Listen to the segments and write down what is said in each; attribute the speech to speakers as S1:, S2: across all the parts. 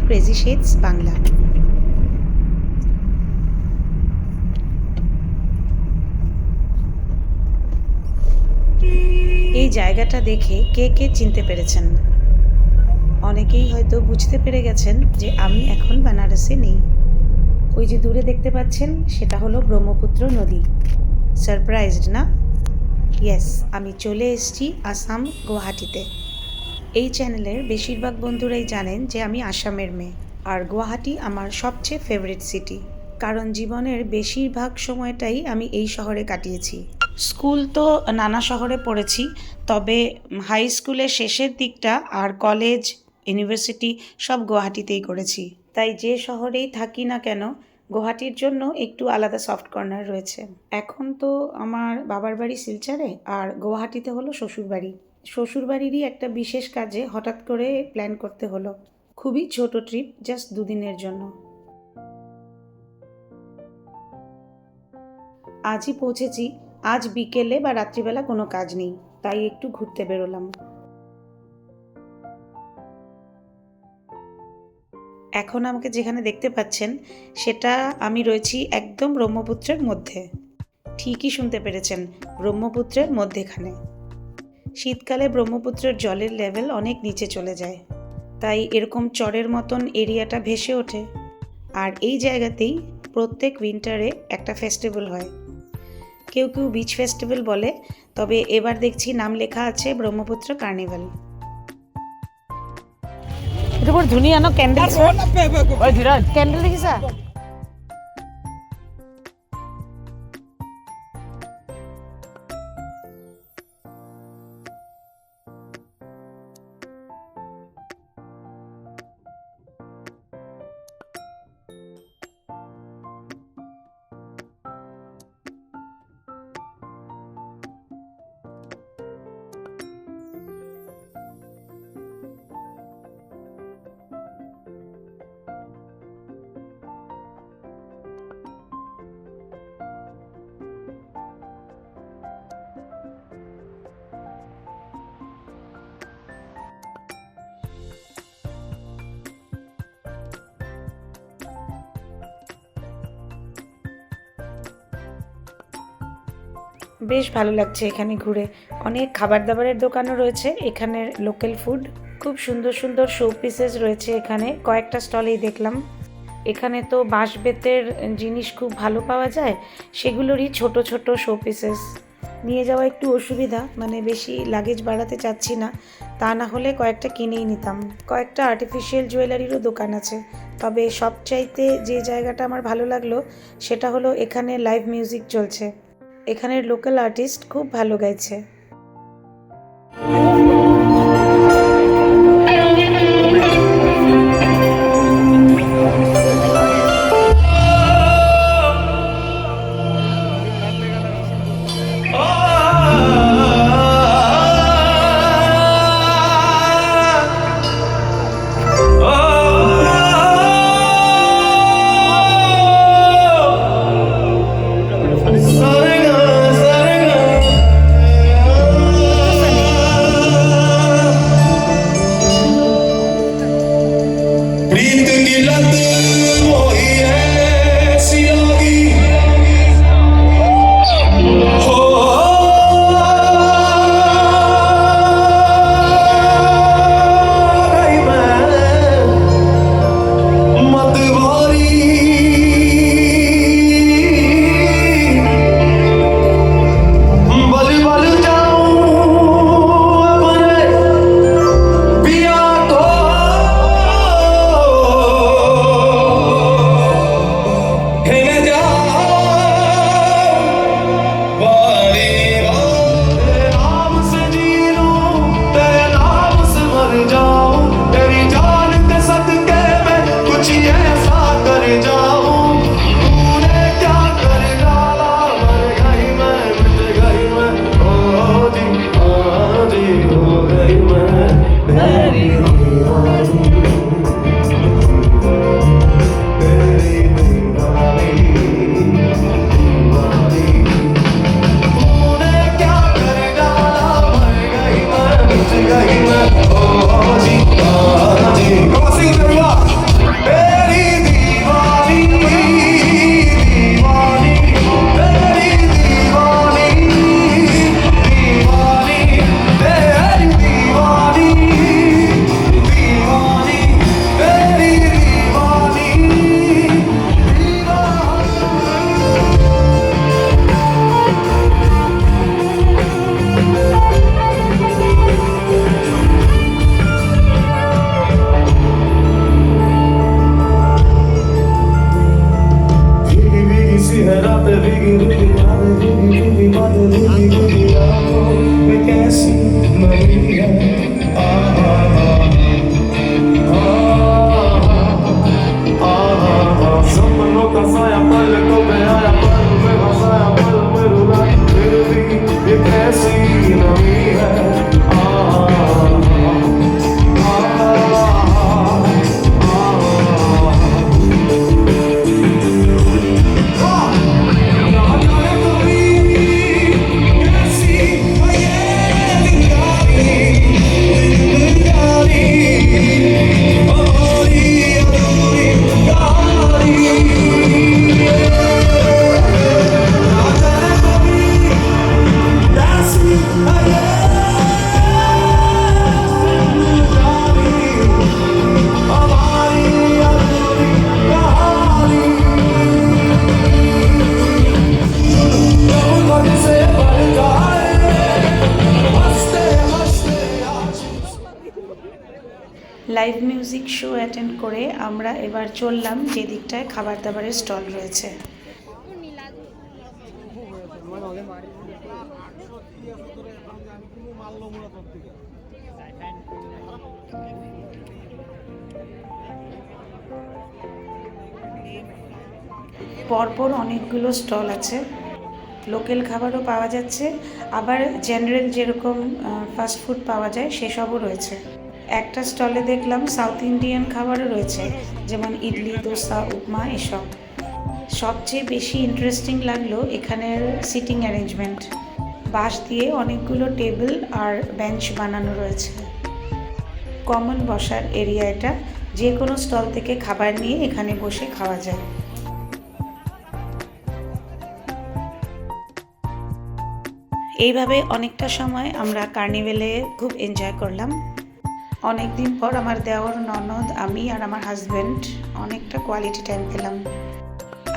S1: Crazy shades Bangla. এই জায়গাটা দেখে কে কে চিনতে পেরেছেন? অনেকেই হয়তো বুঝতে পেরে গেছেন যে আমি এখন বেনারসে নেই। ওই যে দূরে দেখতে পাচ্ছেন সেটা হলো ব্রহ্মপুত্র নদী। সারপ্রাইজড না? ইয়েস, আমি চলে এসেছি আসাম, গুয়াহাটিতে। এই চ্যানেলের বেশিরভাগ বন্ধুরাই জানেন যে আমি আসামের মেয়ে, আর গুয়াহাটি আমার সবচেয়ে ফেভারিট সিটি, কারণ জীবনের বেশিরভাগ সময়টাই আমি এই শহরে কাটিয়েছি। স্কুল তো নানা শহরে পড়েছি, তবে হাই স্কুলের শেষের দিকটা আর কলেজ, ইউনিভার্সিটি সব গুয়াহাটিতেই করেছি। তাই যে শহরেই থাকি না কেন, গুয়াহাটির জন্য একটু আলাদা সফট কর্নার রয়েছে। এখন তো আমার বাবার বাড়ি শিলচরে, আর গুয়াহাটিতে হলো শ্বশুরবাড়ি। শ্বশুরবাড়িরই একটা বিশেষ কাজে হঠাৎ করে প্ল্যান করতে হলো। খুবই ছোট ট্রিপ, জাস্ট দুদিনের জন্য। আজই পৌঁছেছি। আজ বিকেলে বা রাত্রিবেলা কোনো কাজ নেই, তাই একটু ঘুরতে বেরোলাম। এখন আমাকে যেখানে দেখতে পাচ্ছেন সেটা আমি রয়েছি একদম ব্রহ্মপুত্রের মধ্যে। ঠিকই শুনতে পেরেছেন, ব্রহ্মপুত্রের মধ্যেখানে। শীতকালে ব্রহ্মপুত্রের জলের লেভেল অনেক নিচে চলে যায়, তাই এরকম চরের মতন এরিয়াটা ভেসে ওঠে। আর এই জায়গাতেই প্রত্যেক উইন্টারে একটা ফেস্টিভ্যাল হয়। কেউ কেউ বিচ ফেস্টিভ্যাল বলে, তবে এবার দেখছি নাম লেখা আছে ব্রহ্মপুত্র কার্নিভাল। এটা বড় ধুনিয়া না ক্যান্ডেল ক্যান্ডেল দেখিছা? বেশ ভালো লাগছে এখানে ঘুরে। অনেক খাবার দাবারের দোকানও রয়েছে এখানের, লোকাল ফুড। খুব সুন্দর সুন্দর শো পিসেস রয়েছে এখানে, কয়েকটা স্টলেই দেখলাম। এখানে তো বাঁশ বেতের জিনিস খুব ভালো পাওয়া যায়, সেগুলোরই ছোট ছোট শো পিসেস। নিয়ে যাওয়া একটু অসুবিধা, মানে বেশি লাগেজ বাড়াতে চাচ্ছি না, তা না হলে কয়েকটা কিনেই নিতাম। কয়েকটা আর্টিফিশিয়াল জুয়েলারিরও দোকান আছে, তবে সবচাইতে যে জায়গাটা আমার ভালো লাগলো সেটা হলো এখানে লাইভ মিউজিক চলছে। এখানের লোকাল আর্টিস্ট খুব ভালো গাইছে। লাইভ মিউজিক শো অ্যাটেন্ড করে আমরা এবার চললাম যে দিকটায় খাবার দাবারের স্টল রয়েছে। পরপর অনেকগুলো স্টল আছে, লোকাল খাবারও পাওয়া যাচ্ছে, আবার জেনারেল যেরকম ফাস্ট ফুড পাওয়া যায় সেসবও রয়েছে। একটা স্টলে দেখলাম সাউথ ইন্ডিয়ান খাবারও রয়েছে, যেমন ইডলি, দোসা, উপমা এসব। সবচেয়ে বেশি ইন্টারেস্টিং লাগলো এখানের সিটিং অ্যারেঞ্জমেন্ট। বাঁশ দিয়ে অনেকগুলো টেবিল আর বেঞ্চ বানানো রয়েছে। কমন বসার এরিয়া এটা, যে কোনো স্টল থেকে খাবার নিয়ে এখানে বসে খাওয়া যায়। এইভাবে অনেকটা সময় আমরা কার্নিভেলে খুব এনজয় করলাম। অনেক দিন পর আমার দেওর, ননদ, আমি আর আমার হাজব্যান্ড অনেকটা কোয়ালিটি টাইম পেলাম।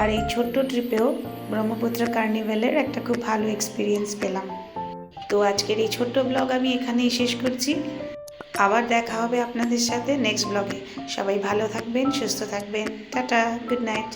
S1: আর এই ছোট্ট ট্রিপেও ব্রহ্মপুত্র কার্নিভেলের একটা খুব ভালো এক্সপিরিয়েন্স পেলাম। তো আজকের এই ছোট্ট ব্লগ আমি এখানেই শেষ করছি। আবার দেখা হবে আপনাদের সাথে নেক্সট ব্লগে। সবাই ভালো থাকবেন, সুস্থ থাকবেন। Tata, good night.